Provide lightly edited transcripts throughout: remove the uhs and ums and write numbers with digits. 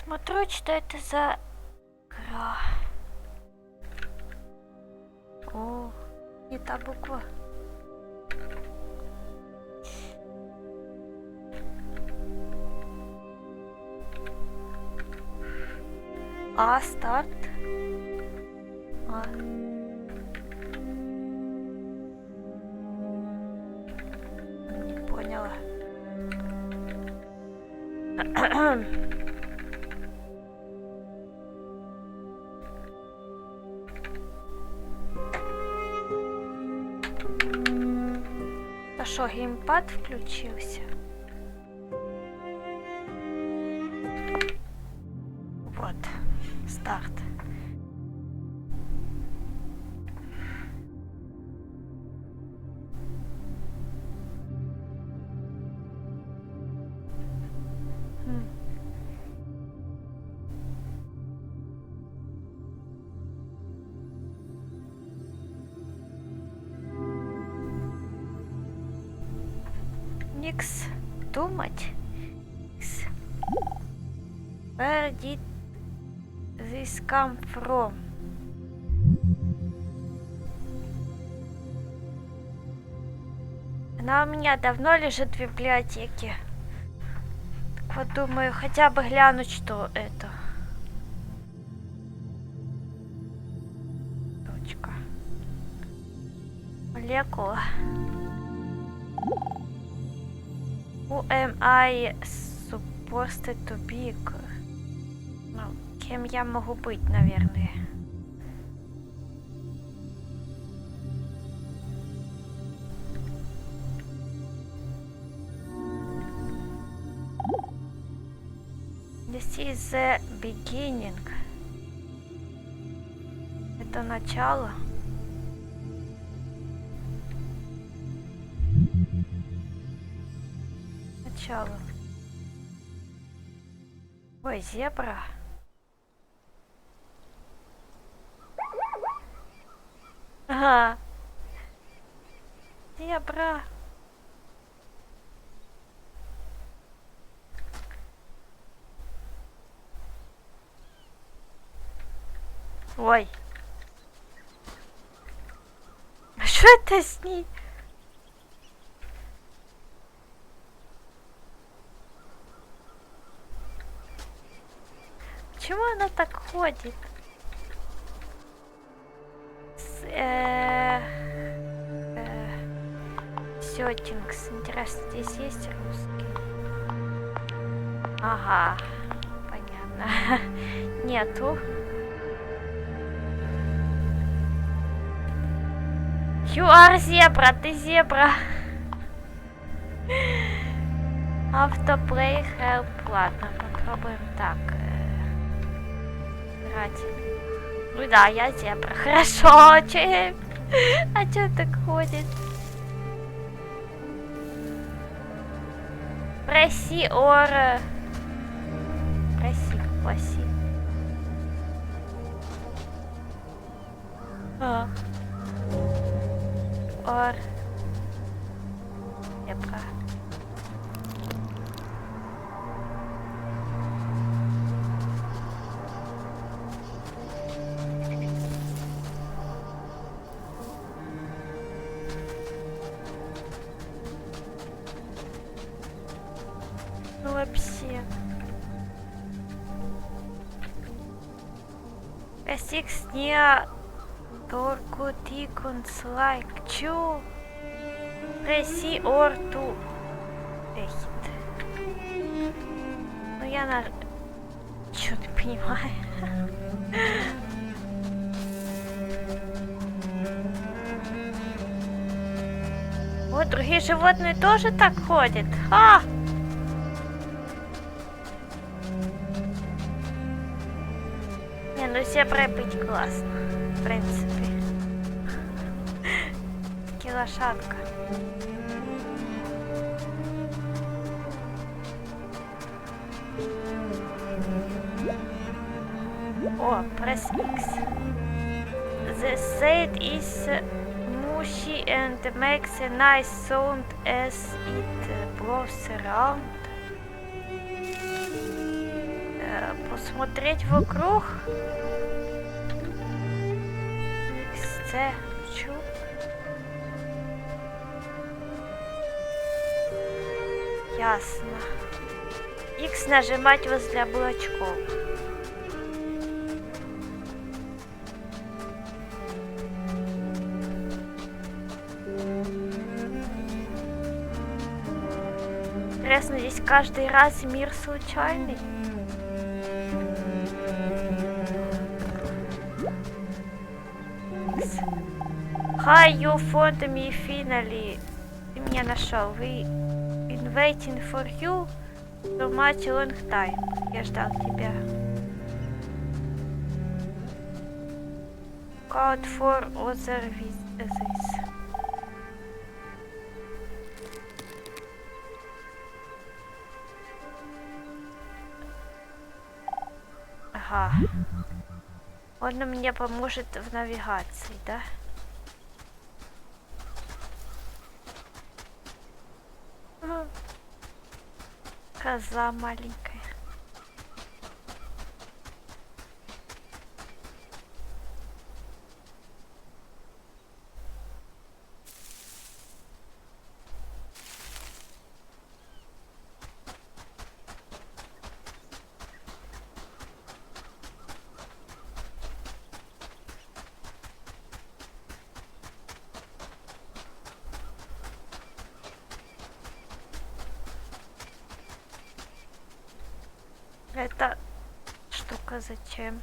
Смотрю, что это за игра. О, не та буква. А, старт. А. Не поняла. А что, геймпад включился? Вот, старт. Никс думать. Where did this come from? Она у меня давно лежит в библиотеке. Так вот думаю, хотя бы глянуть, что это. Точка. Молекула. Who am I supposed to be? Ну, кем я могу быть, наверное. This is the beginning. Это начало. Начало. Ой, зебра. Ага. Зебра. Ой. А что это с ней? Почему она так ходит? Settings. Интересно, здесь есть русский? Ага, понятно. Нету. You are зебра, ты зебра. Автоплей help. Ладно, попробуем так. Играть. Ну да, я зебра. Хорошо. А че так ходит? Проси, ора. Проси. Ор. Зебра. Ну вообще. Косикс не Торкутикунс лайк. Чу? Преси орту. Эхит. Ну я на... Чё ты понимаешь? Вот другие животные тоже так ходят. А! Не, ну зеброй быть классно. В принципе. Таки лошадка. О, press X. The shade is mushy and makes a nice sound as it blows around. Посмотреть вокруг. Це чу. Ясно. X нажимать возле облачков. Интересно, здесь каждый раз мир случайный? Hi, you found me finally. Ты меня нашел. We been waiting for you so much long time. Я ждал тебя. Code for other visits. Ага. Он мне поможет в навигации, да? Коза маленькая. Эта штука зачем?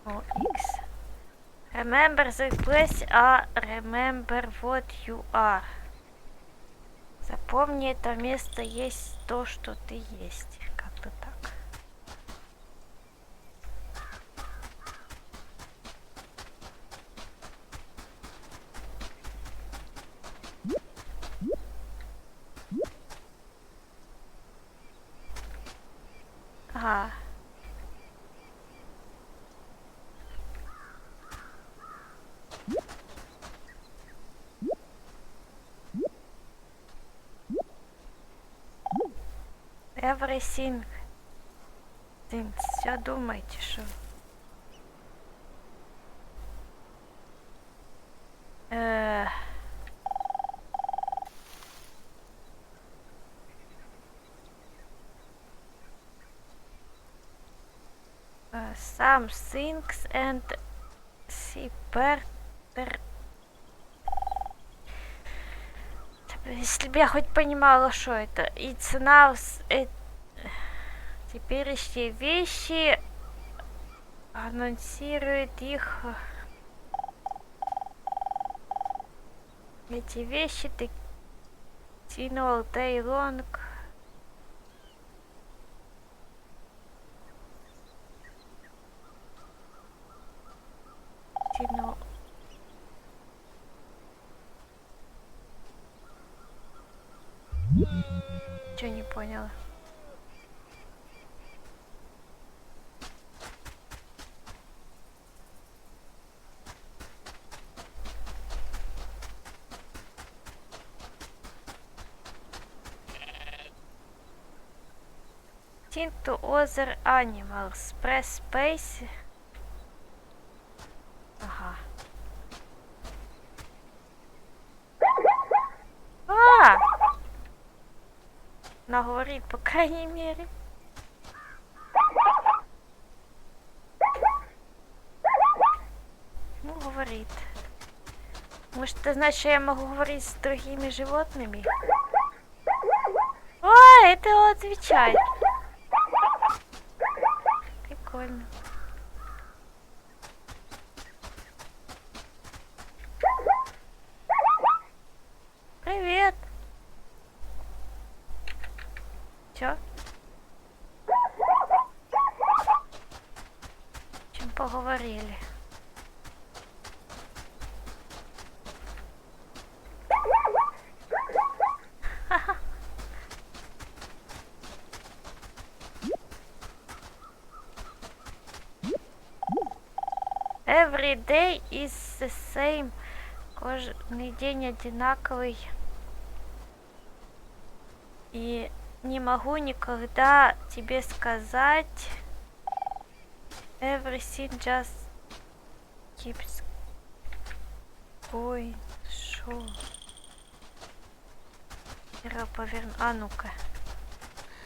О, X. Remember the place, remember what you are. Запомни это место, есть то, что ты есть. Как-то так. Ага. Everything. Все думаете, что? Some things and see better. Если бы я хоть понимала, что это. И цена теперешние вещи анонсирует их. Эти вещи ты all day long. Чё не поняла? Think to other animals. Press space. Ага. Она говорит, по крайней мере. Ну, говорит. Может, это значит, что я могу говорить с другими животными? Ой, это он отвечает. Прикольно. Привет. Чё? Чем поговорили? Every day is the same. Каждый день одинаковый. И не могу никогда тебе сказать. Everything just keeps going. Шо? Поверну. А ну-ка.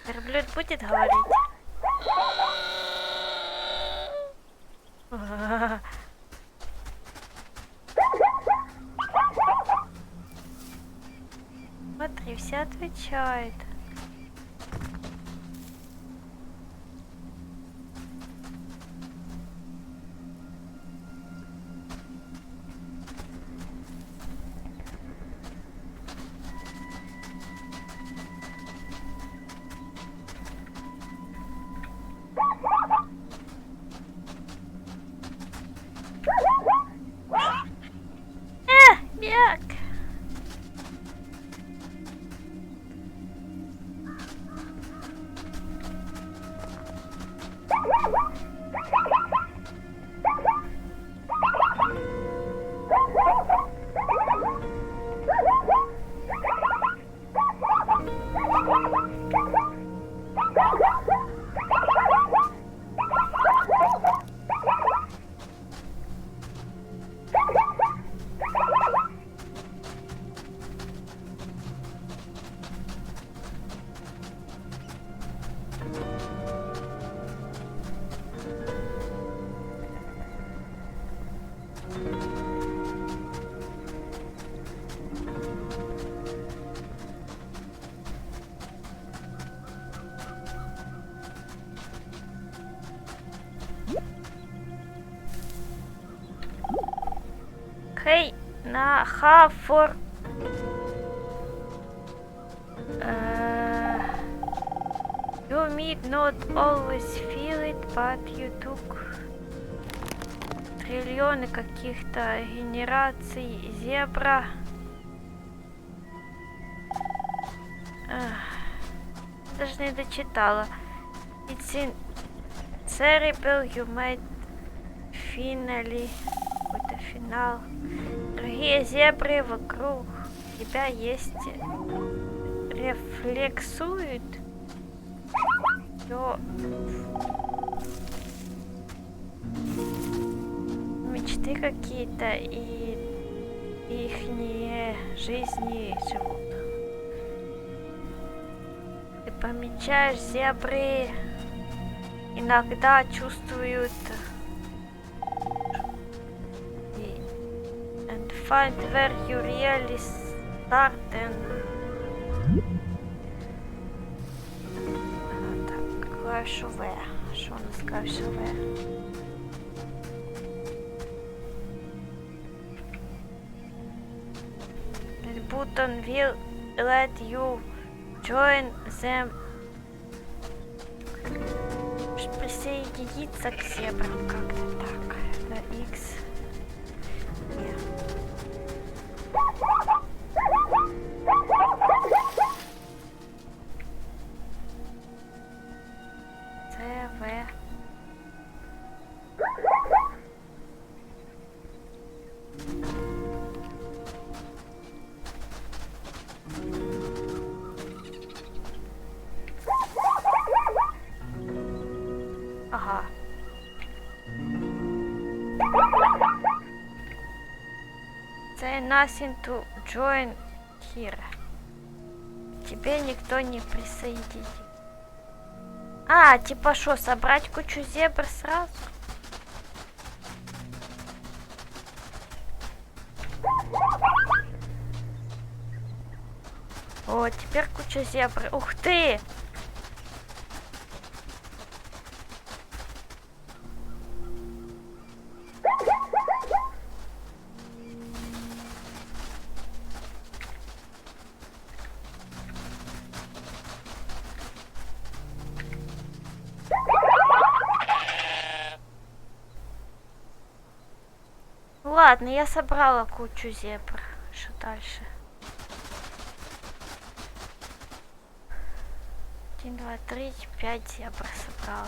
Верблюд будет говорить? Смотри, все отвечают. Бег! Hey, na how for you may not always feel it, but you took триллионы каких-то генераций зебра. Даже не дочитала. It's in cerebral, you might finally. Какой-то финал. Другие зебры вокруг тебя есть. Рефлексуют. Все. Мечты какие-то и ихние жизни живут. Ты помечаешь, зебры иногда чувствуют and find where you really start and так, клавишу V. Что у нас клавиша V? The button will let you join them. Присоединиться к зебрам как-то так. На X. Нет. ЦВ. Ага. Say nothing to join here. Тебе никто не присоединит. А, типа что, собрать кучу зебр сразу? О, теперь куча зебр. Ух ты! Ладно, я собрала кучу зебр. Что дальше? 1, 2, 3, 5 зебр собрала.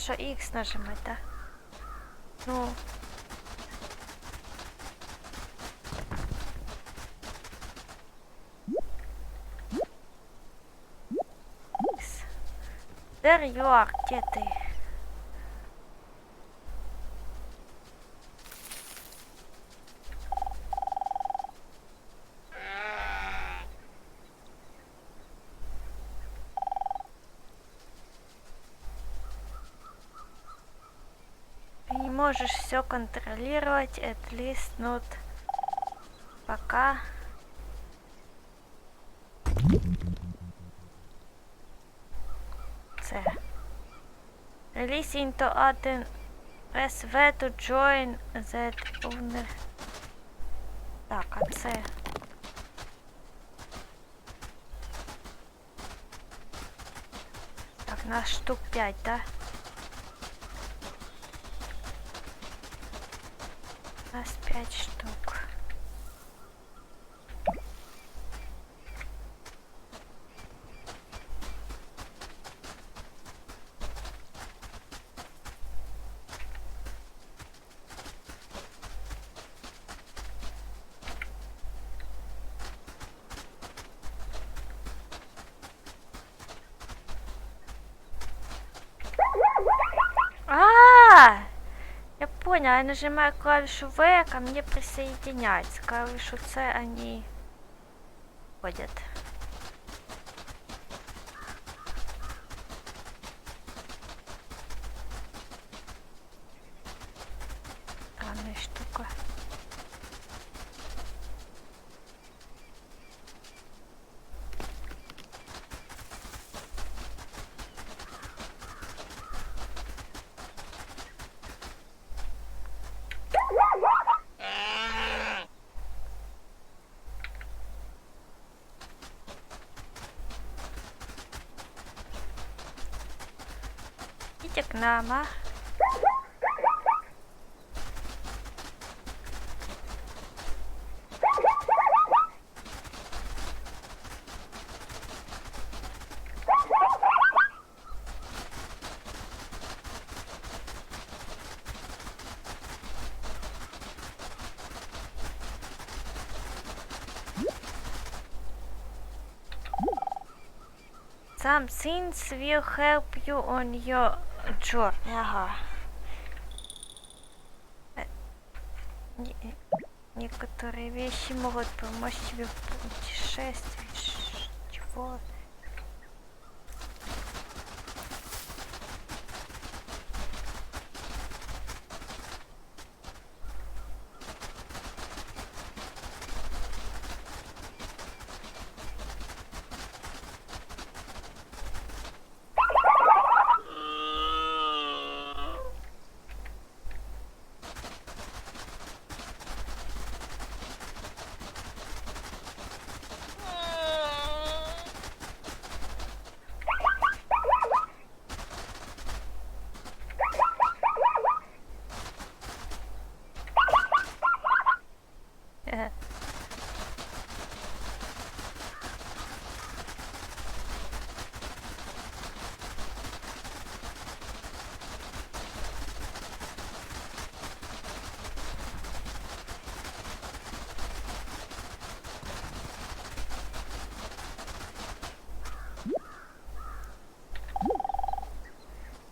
що X нажимати. Ну. X. There you are, где ты? Можешь все контролировать, at least not пока. C. Release into Aten. Press V to join that owner. Так, а C. Так, нас штук 5, да? У нас 5 штук. Я понял, я нажимаю клавишу V, ко мне присоединяется. Клавишу C они ходят. Странная штука. Идите к нам, а? Some things will help you on your journey. Ага. Некоторые вещи могут помочь тебе в путешествии. Чего?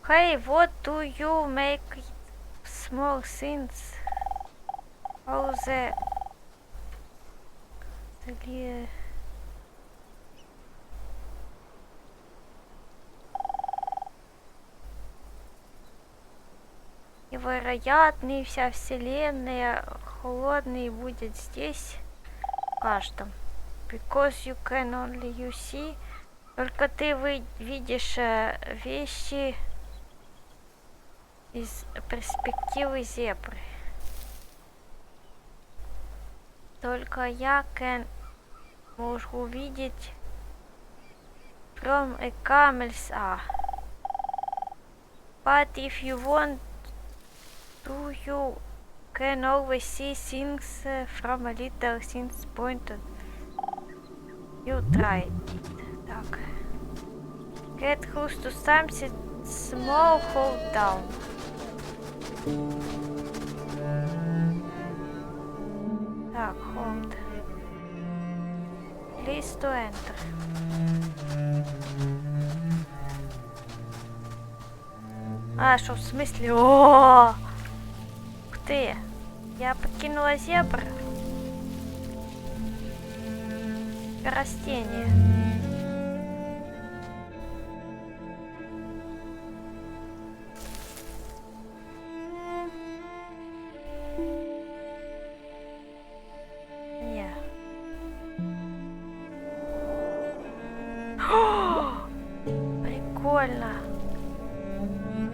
Hey, what do you make small things? All the невероятный, вся вселенная, холодный будет здесь в каждом. Because you can only you see. Только ты видишь вещи из перспективы зебры. Только я могу увидеть from a camel's eye. But if you want to, you can always see things from a little things point of you tried it. Так. Get close to something Small hold down. Так, hold. Please to enter. А, что в смысле? О! Ух ты! Я подкинула зебр. Растение. Не. Прикольно.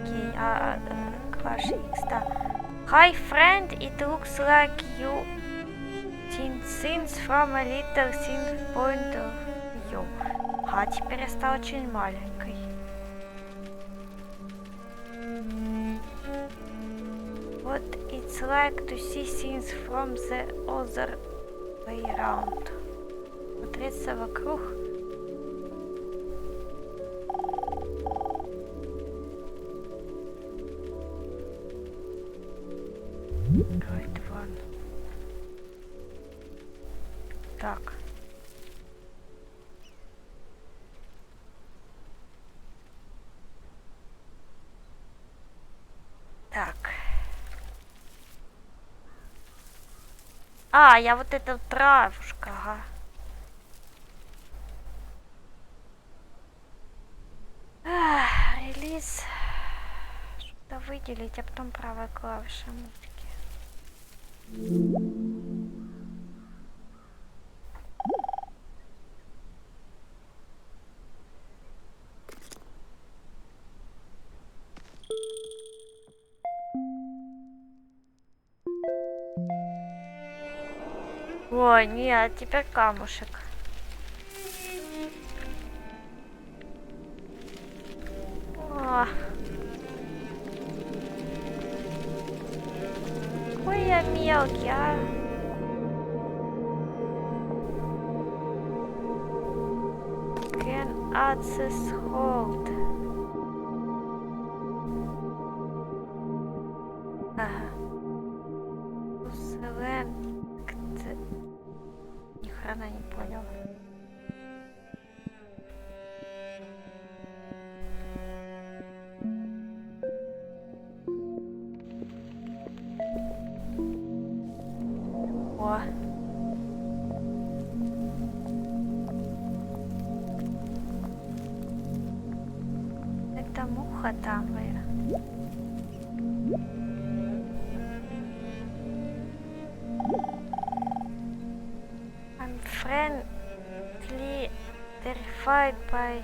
Окей, класс X, да. Hi friend, it looks like you seen things from a little thin point of view. А теперь я стала очень маленькой. What it's like to see things from the other way around. Смотреться вокруг. Right one. Так. Так. А, я вот эта травушка, ага. Релиз. Что-то выделить, а потом правая клавиша мышки. Ой, нет, теперь камушек. О. Какой я мелкий, а? Can access hold. Ага. Select. Ни хрена не понял. О. Это муха там. I'm friendly terrified by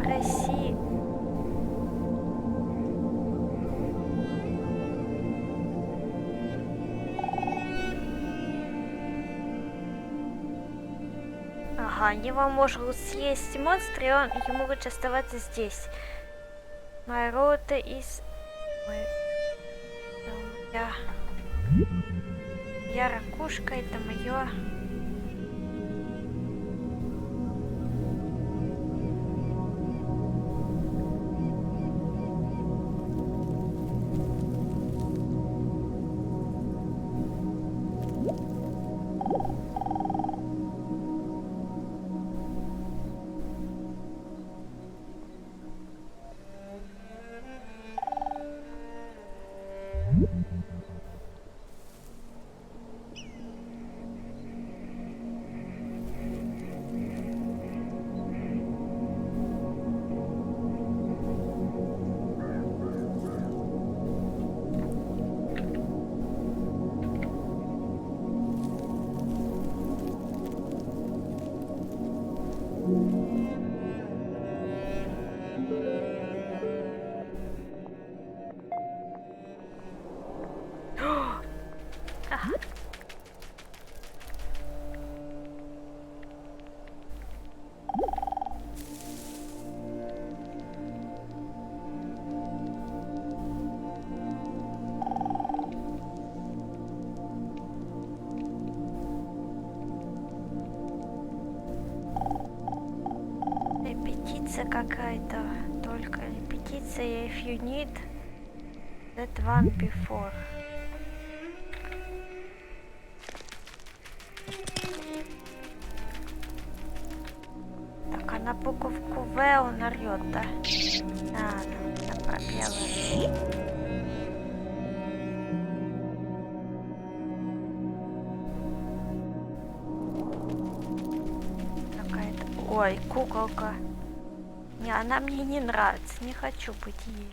России. Ага, его может съесть монстр, и ему лучше оставаться здесь. My route is... Я ракушка, это мое. репетиция какая-то. Только репетиция. If you need that one before. Так, а на буковку В он орёт, да? Да, на пробелы. Какая-то... Ой, куколка. Не, она мне не нравится. Не хочу быть ей.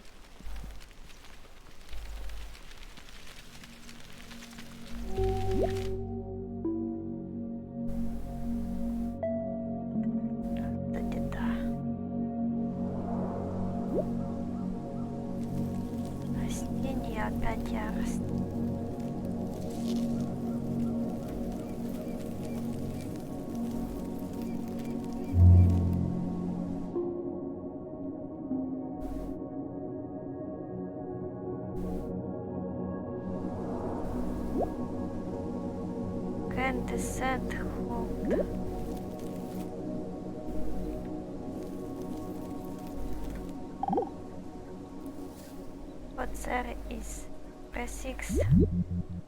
Кстати, да. Растение опять ярость. Can't descend hold. What there is? Press 6.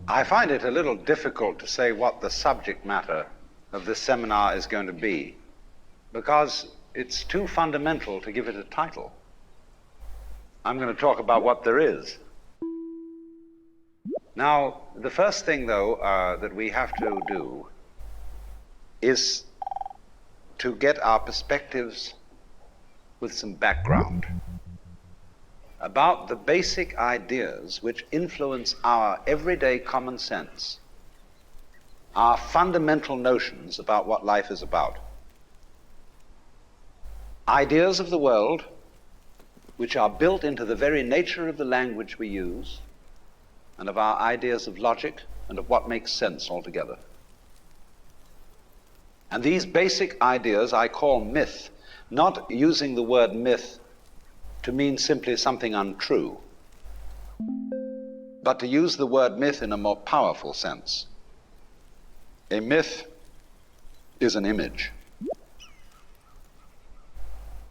I find it a little difficult to say what the subject matter of this seminar is going to be, because it's too fundamental to give it a title. I'm going to talk about what there is. Now, the first thing, though, that we have to do is to get our perspectives with some background about the basic ideas which influence our everyday common sense, our fundamental notions about what life is about. Ideas of the world which are built into the very nature of the language we use and of our ideas of logic and of what makes sense altogether. And these basic ideas I call myth, not using the word myth to mean simply something untrue, but to use the word myth in a more powerful sense. A myth is an image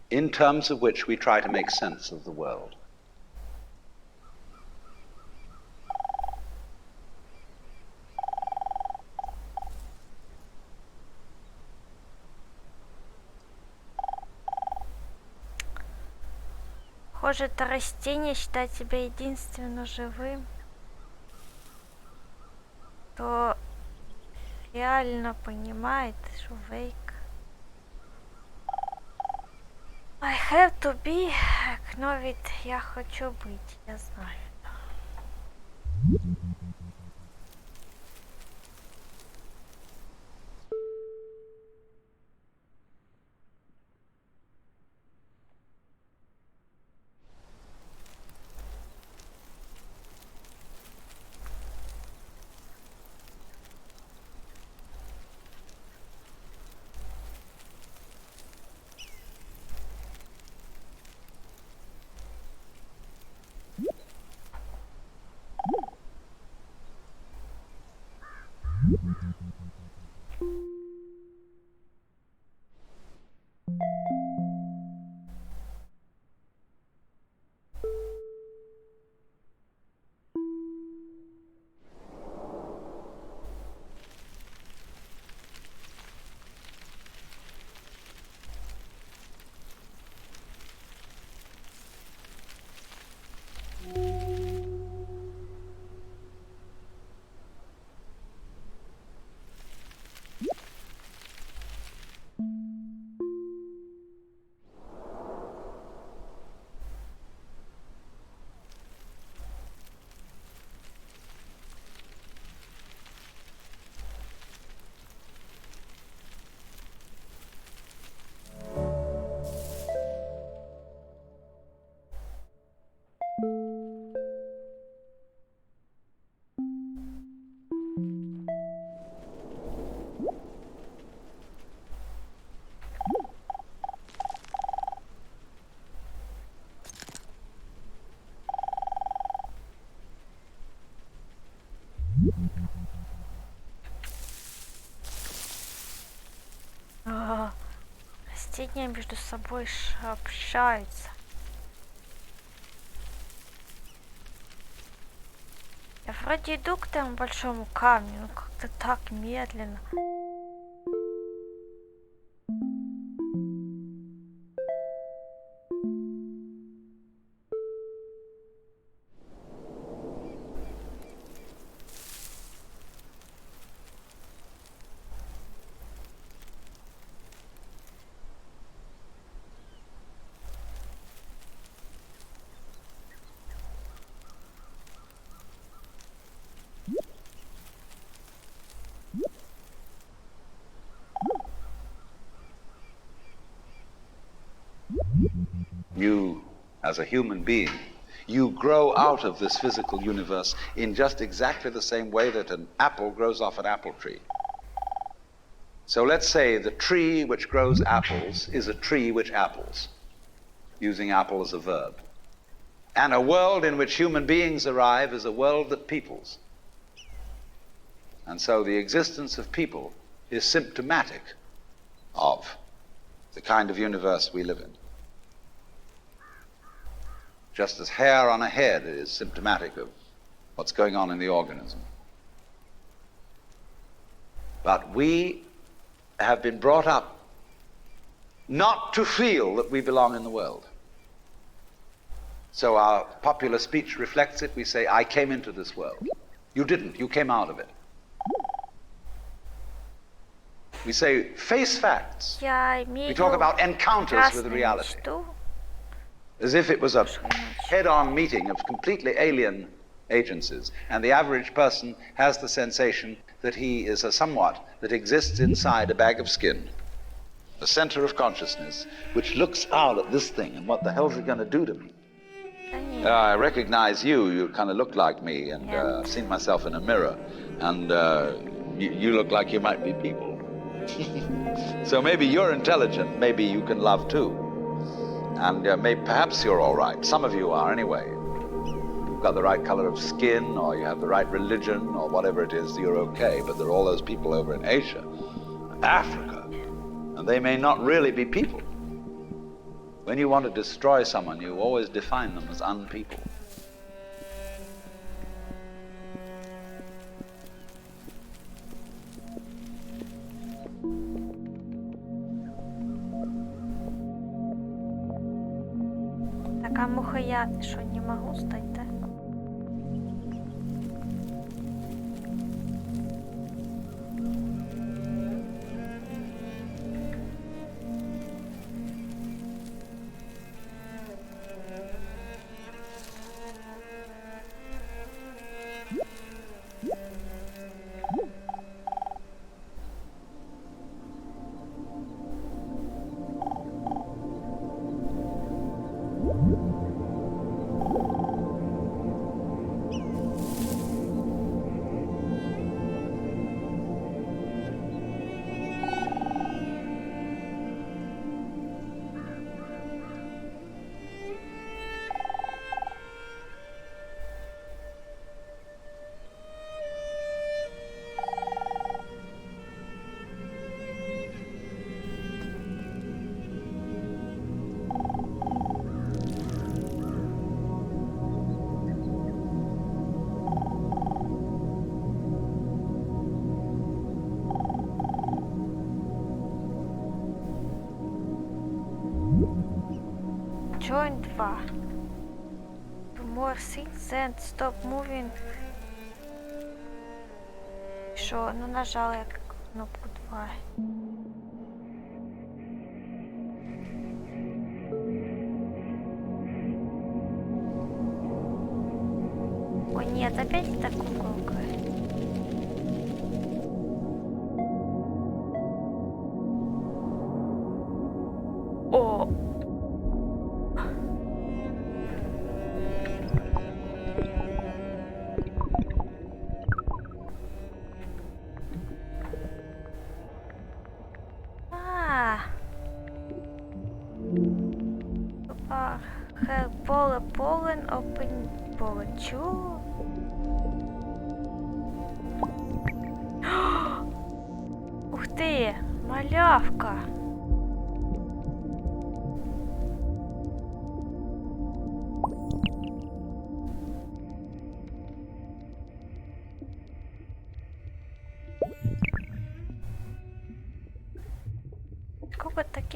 in terms of which we try to make sense of the world. Похоже, это растение считает себя единственно живым, то реально понимает, что wake. I have to be, acknowledge, я хочу быть, я знаю. растения между собой общаются. Я вроде иду к тому большому камню, но как-то так медленно. You, as a human being, you grow out of this physical universe in just exactly the same way that an apple grows off an apple tree. So let's say the tree which grows apples is a tree which apples, using apple as a verb. And a world in which human beings arrive is a world that peoples. And so the existence of people is symptomatic of the kind of universe we live in. Just as hair on a head is symptomatic of what's going on in the organism. But we have been brought up not to feel that we belong in the world. So our popular speech reflects it. We say, I came into this world. You didn't, you came out of it. We say, face facts. We talk about encounters with reality. As if it was a head-on meeting of completely alien agencies, and the average person has the sensation that he is a somewhat that exists inside a bag of skin, a center of consciousness, which looks out at this thing, and what the hell's it going to do to me? I recognize you, you kind of look like me, and I've seen myself in a mirror, and you look like you might be people. So maybe you're intelligent, maybe you can love too. And perhaps you're all right. Some of you are anyway. You've got the right color of skin, or you have the right religion, or whatever it is, you're okay. But there are all those people over in Asia, Africa, and they may not really be people. When you want to destroy someone, you always define them as unpeople. А муха я что, не могу стать, да? Join 2. Do more things and stop moving. Що? Ну нажала я кнопку 2. Ой, нет, опять так куколка. О! Pollen, open pollen. Чё? Ух ты, малявка.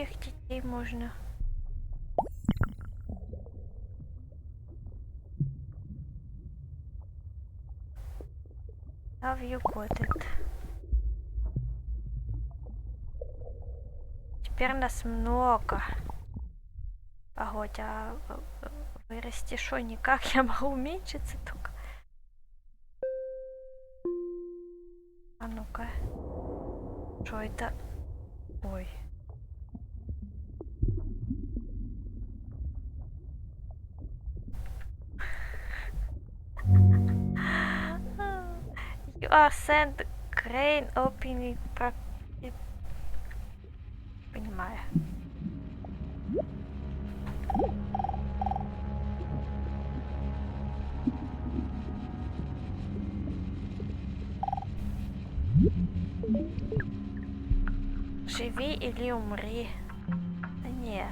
этих детей можно. Have you got it? Теперь нас много. Погодь, а вырасти шо никак? Я могу уменьшиться только. А ну-ка. Что это? Ой. You are sent grain opening practice. Понимаю. Живи или умри. Да не.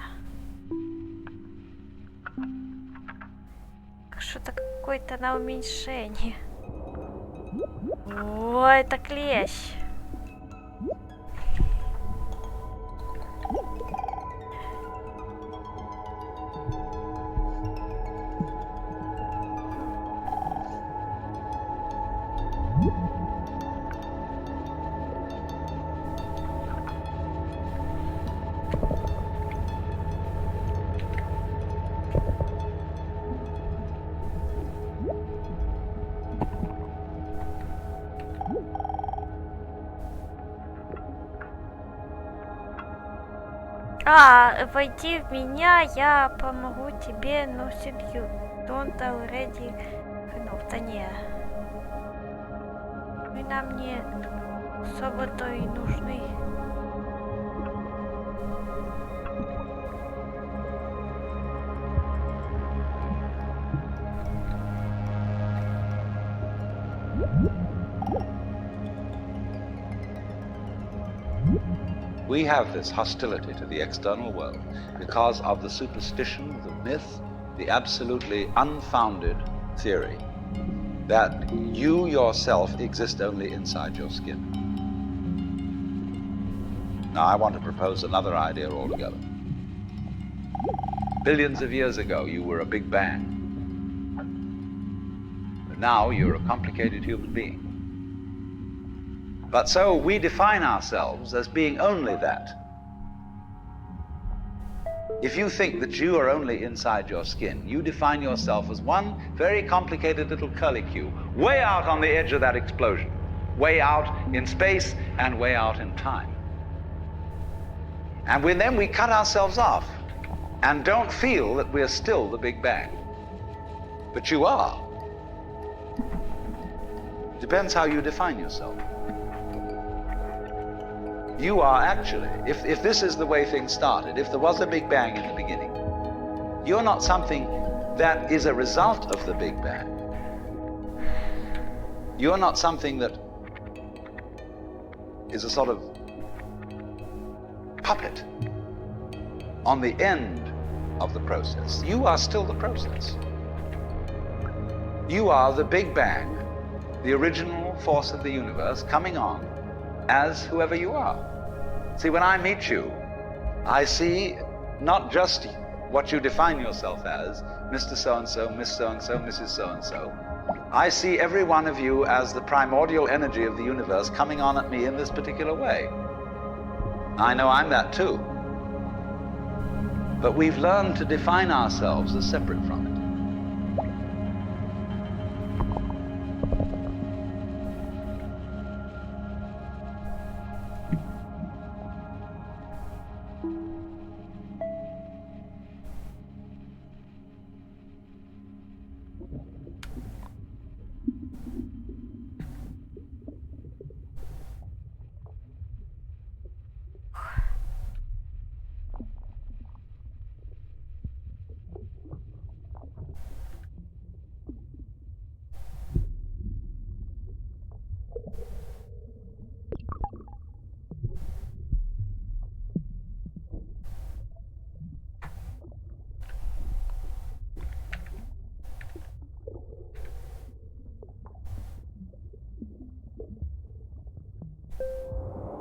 Что-то какое-то на уменьшение. Ой, это клещ. Войди в меня, я помогу тебе, но семью. Don't already enough. Да не. Вы нам не особо-то и нужны. We have this hostility to the external world because of the superstition, the myth, the absolutely unfounded theory that you yourself exist only inside your skin. Now, I want to propose another idea altogether. Billions of years ago, you were a big bang. But now you're a complicated human being. But so we define ourselves as being only that. If you think that you are only inside your skin, you define yourself as one very complicated little curlicue, way out on the edge of that explosion, way out in space and way out in time. And then we cut ourselves off and don't feel that we're still the Big Bang. But you are. Depends how you define yourself. You are actually, if this is the way things started, if there was a Big Bang in the beginning, you're not something that is a result of the Big Bang. You're not something that is a sort of puppet on the end of the process. You are still the process. You are the Big Bang, the original force of the universe coming on as whoever you are. See, when I meet you, I see not just what you define yourself as, Mr. So-and-so, Miss So-and-so, Mrs. So-and-so. I see every one of you as the primordial energy of the universe coming on at me in this particular way. I know I'm that too. But we've learned to define ourselves as separate from it.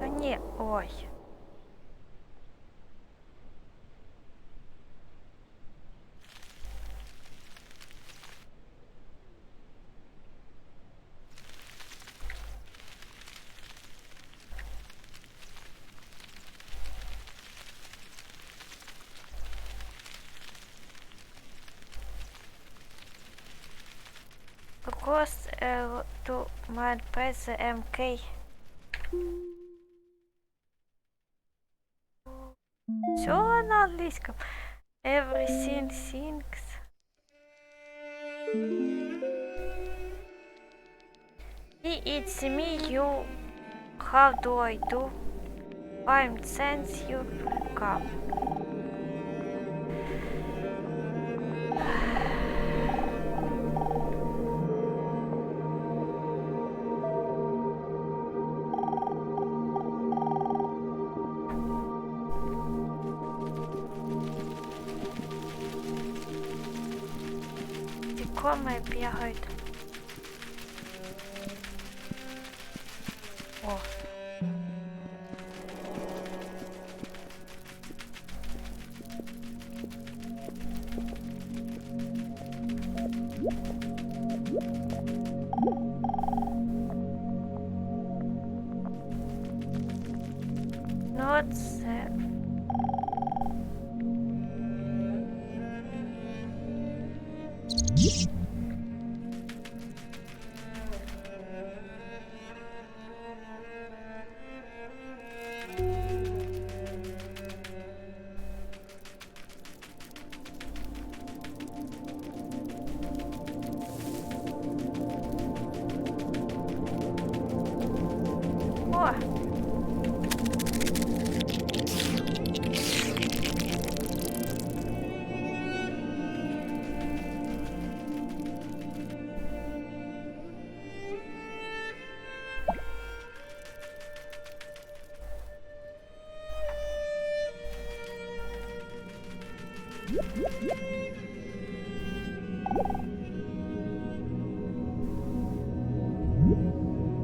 Да не, ой. Cross to man press the MK. Все на английском. Everything thinks. It's me, you. How do I do? I'm sense you come. Насекомые бегают. О. Not there. О!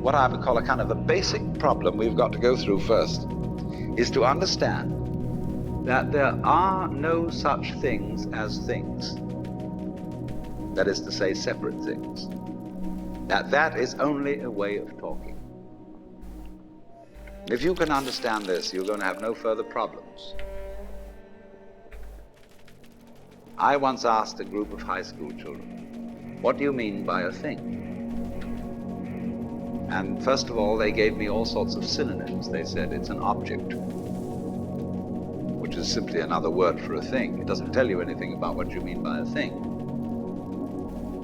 What I would call a kind of a basic problem we've got to go through first is to understand that there are no such things as things. That is to say, separate things. That is only a way of talking. If you can understand this, you're going to have no further problems. I once asked a group of high school children, what do you mean by a thing? And first of all, they gave me all sorts of synonyms. They said it's an object, which is simply another word for a thing. It doesn't tell you anything about what you mean by a thing.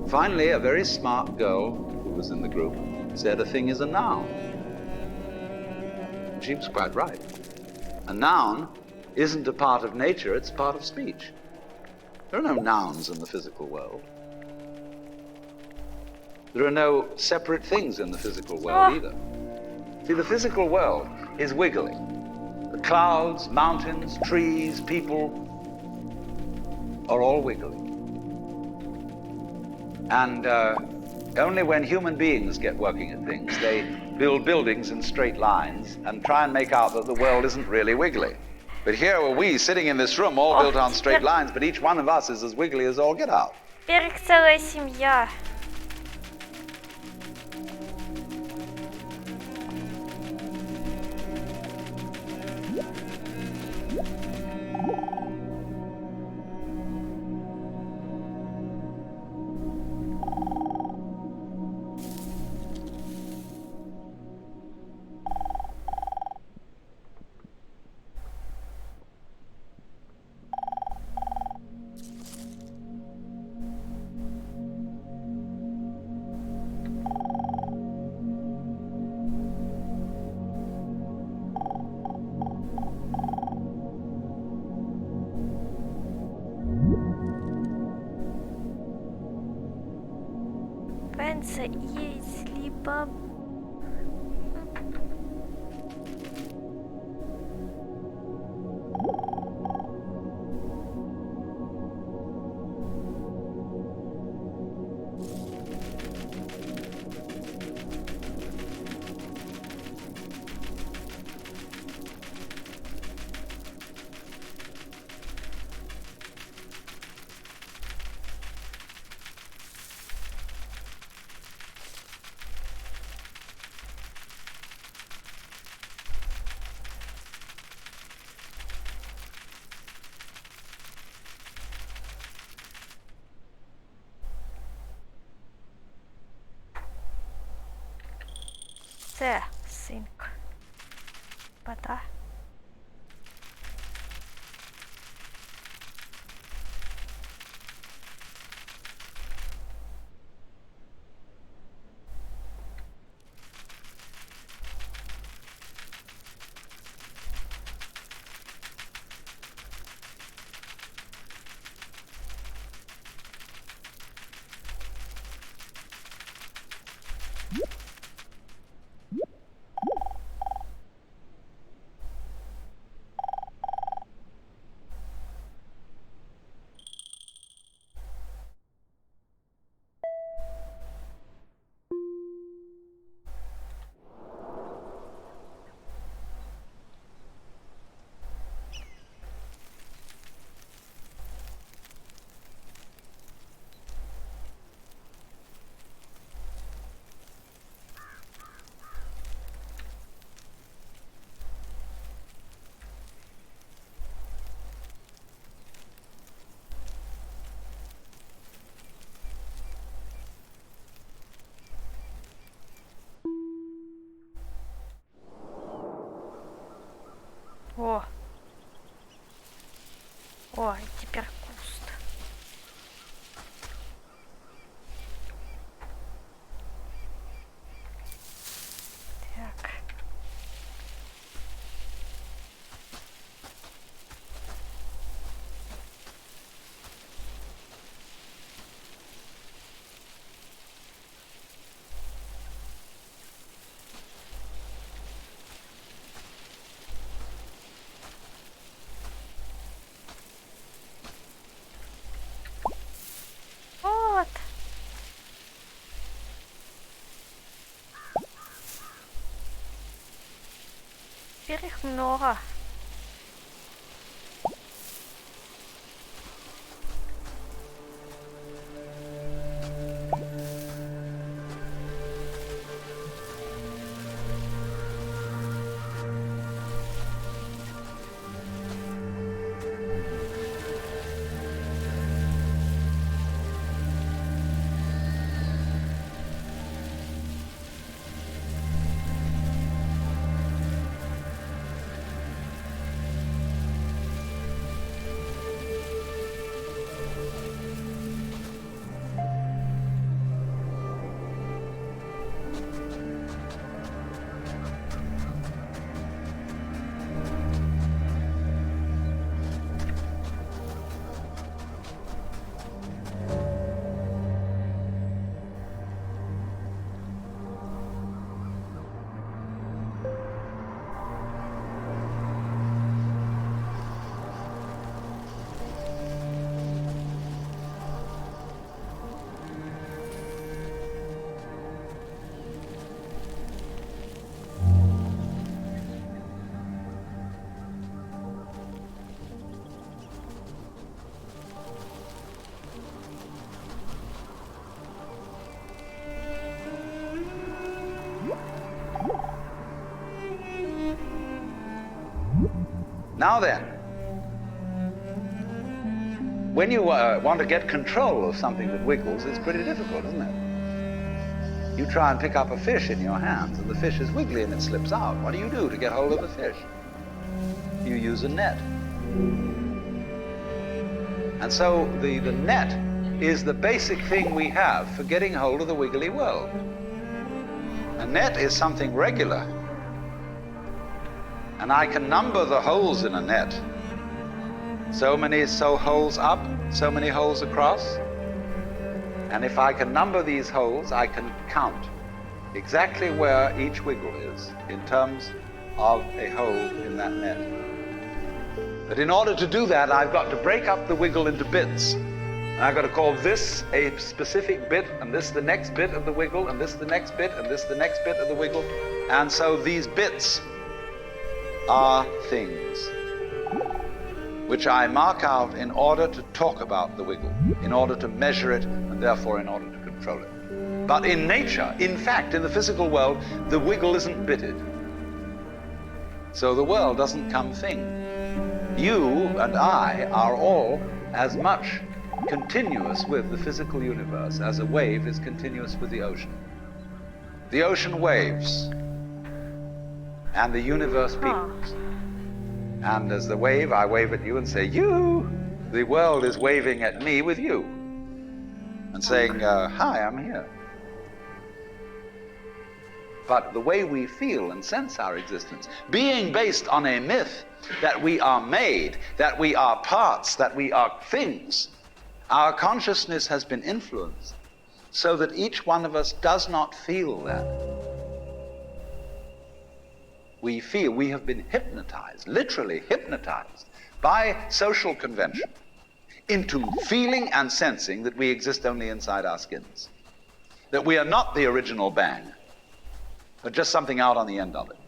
Finally, a very smart girl who was in the group said a thing is a noun. And she was quite right. A noun isn't a part of nature, it's a part of speech. There are no nouns in the physical world. There are no separate things in the physical world either. See, the physical world is wiggling. The clouds, mountains, trees, people are all wiggling. And only when human beings get working at things, they build buildings in straight lines and try and make out that the world isn't really wiggly. But here are we sitting in this room, all built on straight lines, but each one of us is as wiggly as all get out. Теперь целая семья. Если бы... Це sync. Вода. О! О, и теперь куст. Так. Вот. Теперь их много. Now then, when you want to get control of something that wiggles, it's pretty difficult, isn't it? You try and pick up a fish in your hands, and the fish is wiggly and it slips out. What do to get hold of the fish? You use a net. And so the net is the basic thing we have for getting hold of the wiggly world. A net is something regular. And I can number the holes in a net. So many holes up, so many holes across. And if I can number these holes, I can count exactly where each wiggle is in terms of a hole in that net. But in order to do that, I've got to break up the wiggle into bits. And I've got to call this a specific bit, and this the next bit of the wiggle, and this the next bit, and this the next bit of the wiggle. And so these bits are things which I mark out in order to talk about the wiggle, in order to measure it, and therefore in order to control it. But in nature, in fact, in the physical world, the wiggle isn't bitted. So the world doesn't come thing. You and I are all as much continuous with the physical universe as a wave is continuous with the ocean. The ocean waves. And the universe beams. And as the wave, I wave at you and say, you. The world is waving at me with you. And saying, hi, I'm here. But the way we feel and sense our existence, being based on a myth that we are made, that we are parts, that we are things, our consciousness has been influenced so that each one of us does not feel that. We feel we have been hypnotized, literally hypnotized, by social convention into feeling and sensing that we exist only inside our skins, that we are not the original bang, but just something out on the end of it.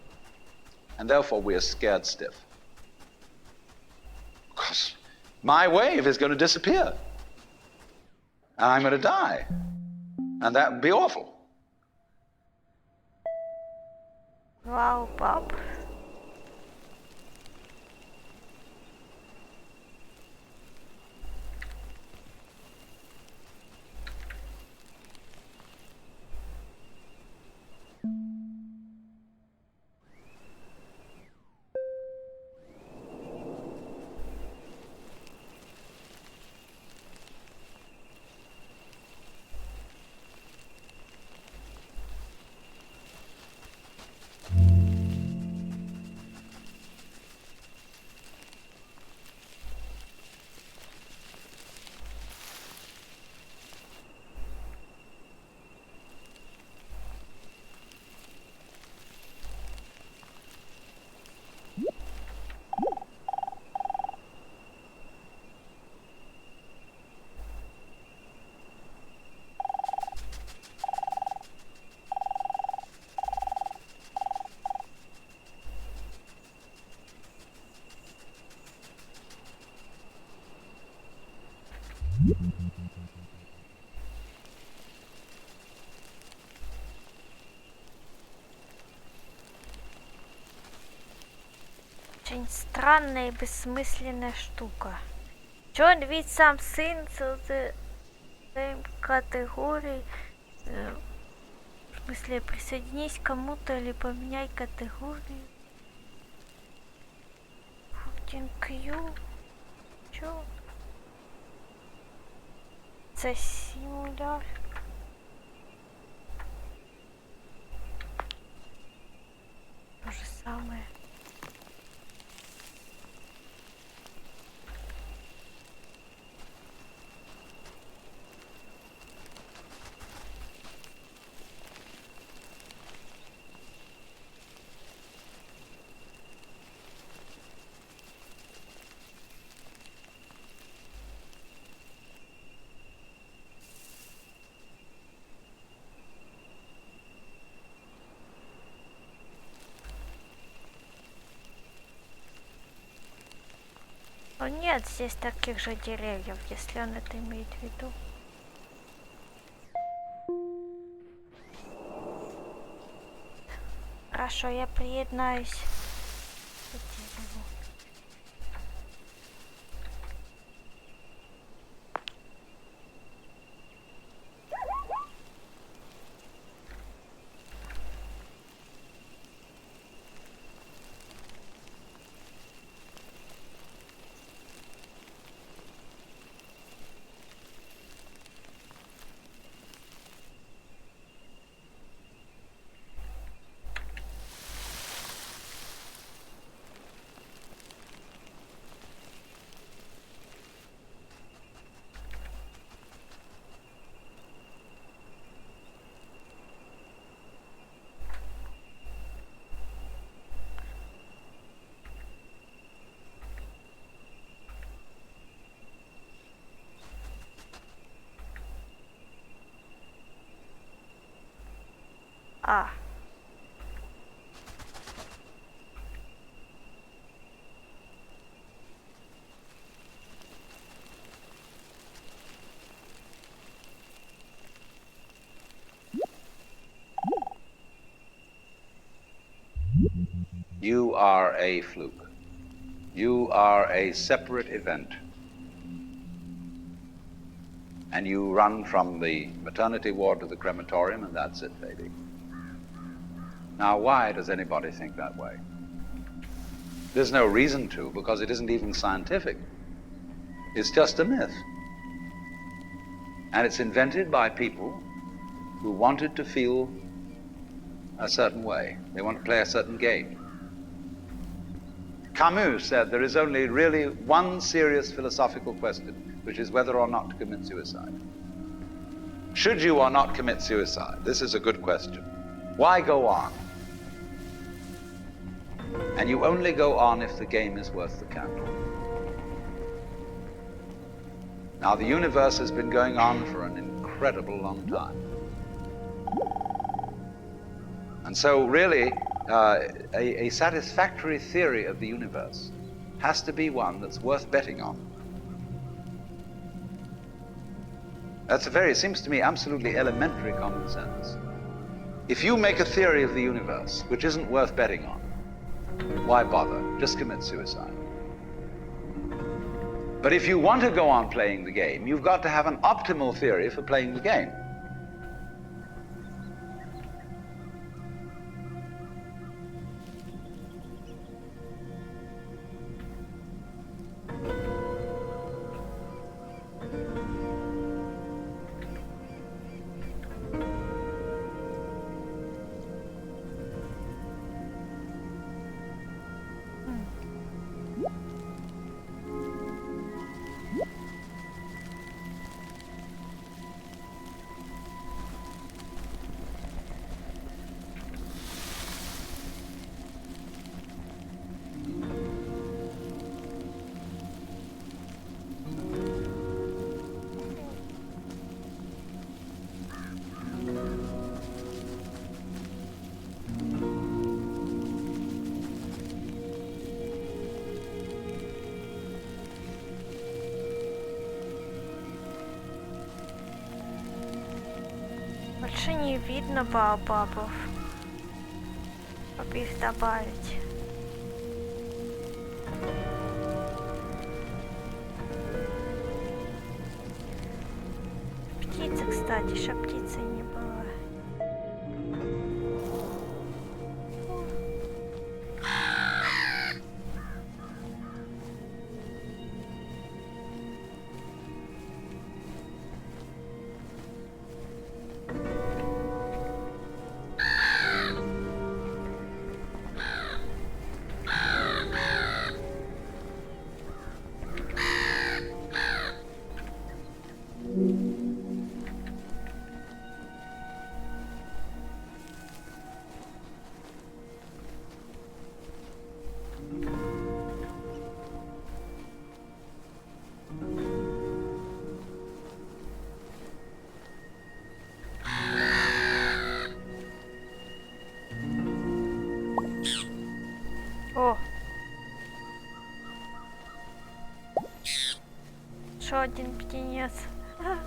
And therefore we are scared stiff. Because my wave is going to disappear. And I'm going to die. And that would be awful. Wow, Bob. Очень странная и бессмысленная штука. Чё он ведь сам сын категории. В смысле, присоединись к кому-то или поменяй категорию. Q. Чё? Це симуляр. То же самое. Но нет здесь таких же деревьев, если он это имеет в виду. Хорошо, я приєднаюсь к дереву. А. You are a fluke. You are a separate event. And you run from the maternity ward to the crematorium, and that's it, baby. Now, why does anybody think that way? There's no reason to, because it isn't even scientific. It's just a myth. And it's invented by people who wanted to feel a certain way. They want to play a certain game. Camus said there is only really one serious philosophical question, which is whether or not to commit suicide. Should you or not commit suicide? This is a good question. Why go on? And you only go on if the game is worth the candle. Now, the universe has been going on for an incredible long time. And so really, a satisfactory theory of the universe has to be one that's worth betting on. That's seems to me absolutely elementary common sense. If you make a theory of the universe which isn't worth betting on, why bother? Just commit suicide. But if you want to go on playing the game, you've got to have an optimal theory for playing the game. Больше не видно баобабов. Как их добавить? Птицы, кстати, чтоб птицы не было. О! Еще один птенец. Ха!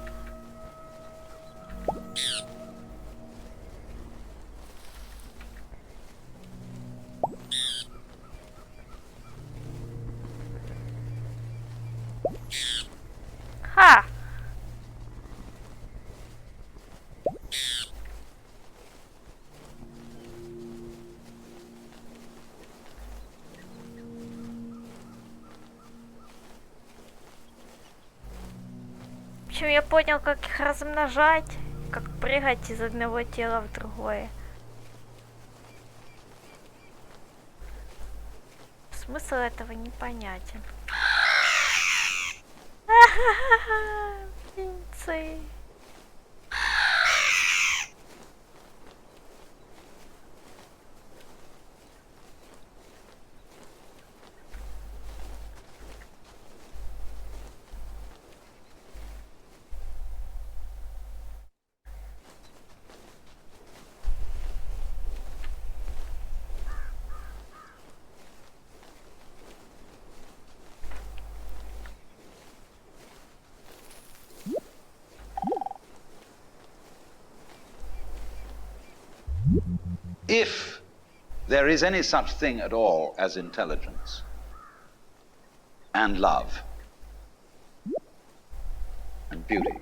В общем, я понял, как их размножать, как прыгать из одного тела в другое. Смысл этого непонятен. Птенцы. If there is any such thing at all as intelligence and love and beauty,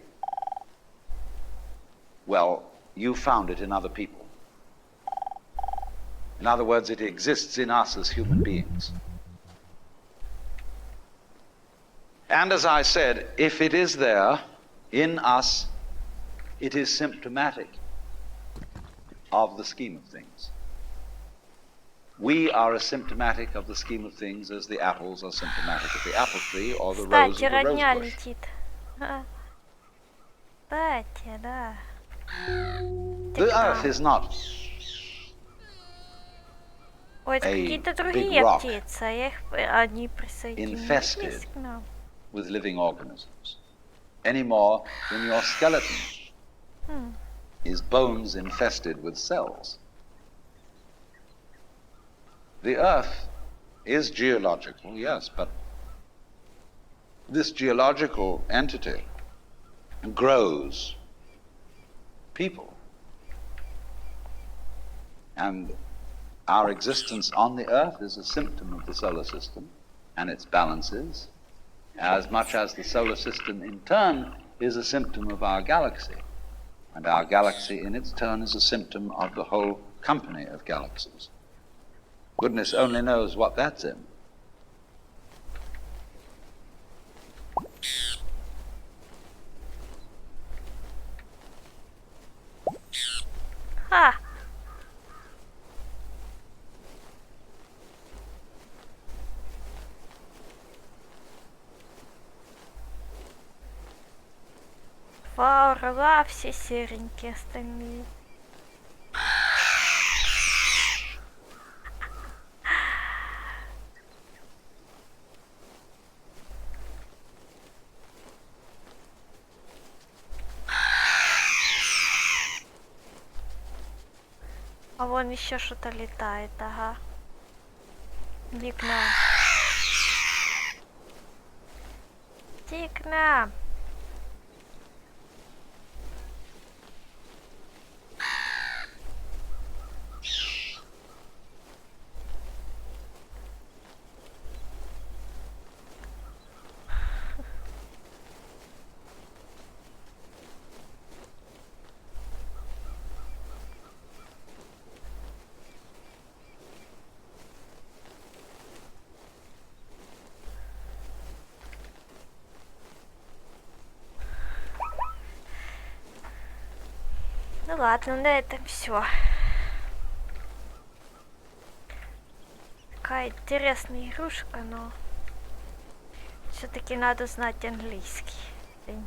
well, you found it in other people. In other words, it exists in us as human beings. And as I said, if it is there in us, it is symptomatic of the scheme of things. We are as symptomatic of the scheme of things as the apples are symptomatic of the apple tree or the rose Кстати, of the rose родня bush. летит. Кстати, да. The earth is not Ой, это a какие-то big другие rock птицы, они присоединились infested к нам. with living organisms, any more than your skeleton is bones infested with cells. The earth is geological, yes, but this geological entity grows people. And our existence on the earth is a symptom of the solar system and its balances, as much as the solar system in turn is a symptom of our galaxy. And our galaxy in its turn is a symptom of the whole company of galaxies. Goodness only knows what that's in. Ха! Два орла, все серенькие остальные. А вон еще что-то летает, ага. Иди к нам. Иди к нам. Ну ладно, на этом все. Такая интересная игрушка, но все-таки надо знать английский. Я не